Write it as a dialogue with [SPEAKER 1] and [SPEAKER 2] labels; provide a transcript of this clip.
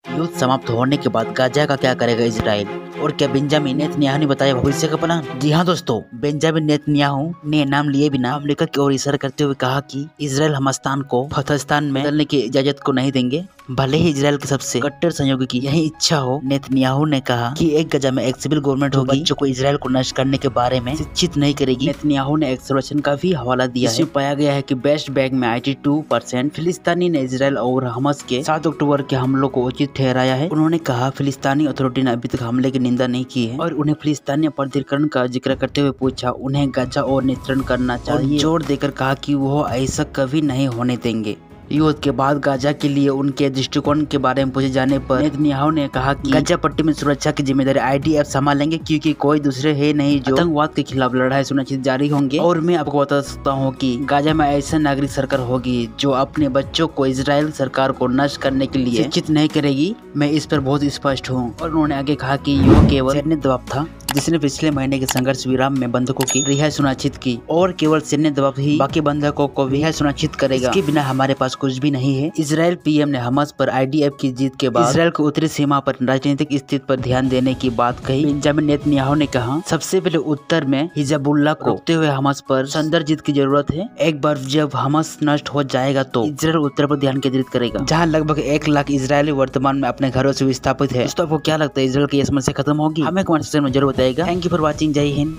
[SPEAKER 1] युद्ध समाप्त होने के बाद गाजा का क्या करेगा इजराइल, और क्या बेंजामिन नेतन्याहू ने बताया भविष्य का प्लान। जी हाँ दोस्तों, बेंजामिन नेतन्याहू ने नाम लिए बिना अमेरिका की ओर इशारा करते हुए कहा कि इजराइल हमास्तान को फतस्तान में बदलने की इजाजत को नहीं देंगे, भले ही इजराइल के सबसे कट्टर सहयोगी की यही इच्छा हो। नेतन्याहू ने कहा कि एक गजा में एक सिविल गवर्नमेंट होगी, बच्चों को इजराइल को नष्ट करने के बारे में शिक्षित नहीं करेगी। नेतन्याहू ने एक सर्वेक्षण का भी हवाला दिया है, जिसमें पाया गया है कि वेस्ट बैंक में 82% फिलिस्तीनी ने इजराइल और हमास के 7 अक्टूबर के हमलों को उचित ठहराया है। उन्होंने कहा फिलिस्तीनी अथॉरिटी ने अभी तक हमले की निंदा नहीं की है और उन्हें फिलिस्तीनी प्राधिकरण का जिक्र करते हुए पूछा उन्हें गाजा और नियंत्रण करना चाहिए, जोर देकर कहा कि वो ऐसा कभी नहीं होने देंगे। युद्ध के बाद गाजा के लिए उनके दृष्टिकोण के बारे में पूछे जाने पर नेतन्याहू ने कहा कि गाजा पट्टी में सुरक्षा की जिम्मेदारी IDF संभालेंगे, क्योंकि कोई दूसरे है नहीं जो आतंकवाद के खिलाफ लड़ाई सुनिश्चित जारी होंगे। और मैं आपको बता सकता हूँ कि गाजा में ऐसा नागरिक सरकार होगी जो अपने बच्चों को इजराइल सरकार को नष्ट करने के लिए शिक्षित नहीं करेगी। मैं इस पर बहुत स्पष्ट हूँ। और उन्होंने आगे कहा कि यह केवल सैन्य दबाव था जिसने पिछले महीने के संघर्ष विराम में बंधकों की रिहाई सुनिश्चित की, और केवल सैन्य दबाव ही बाकी बंधकों को रिहाई सुनिश्चित करेगा। इसके बिना हमारे पास कुछ भी नहीं है। इजराइल PM ने हमास पर IDF की जीत के बाद इजराइल को उत्तरी सीमा पर राजनीतिक स्थिति पर ध्यान देने की बात कही। बेंजामिन नेतन्याहू ने कहा सबसे पहले उत्तर में हिजबुल्लाह को रोकते हुए हमास पर शानदार जीत की जरूरत है। एक बार जब हमास नष्ट हो जाएगा तो इजराइल उत्तर पर ध्यान केंद्रित करेगा, जहाँ लगभग 1 लाख इजरायली वर्तमान में अपने घरों से विस्थापित है। दोस्तों, आपको क्या लगता है इजराइल की समस्या खत्म होगी? हमें कमेंट सेक्शन में जरूर बताइएगा। Thank you for watching. जय हिंद।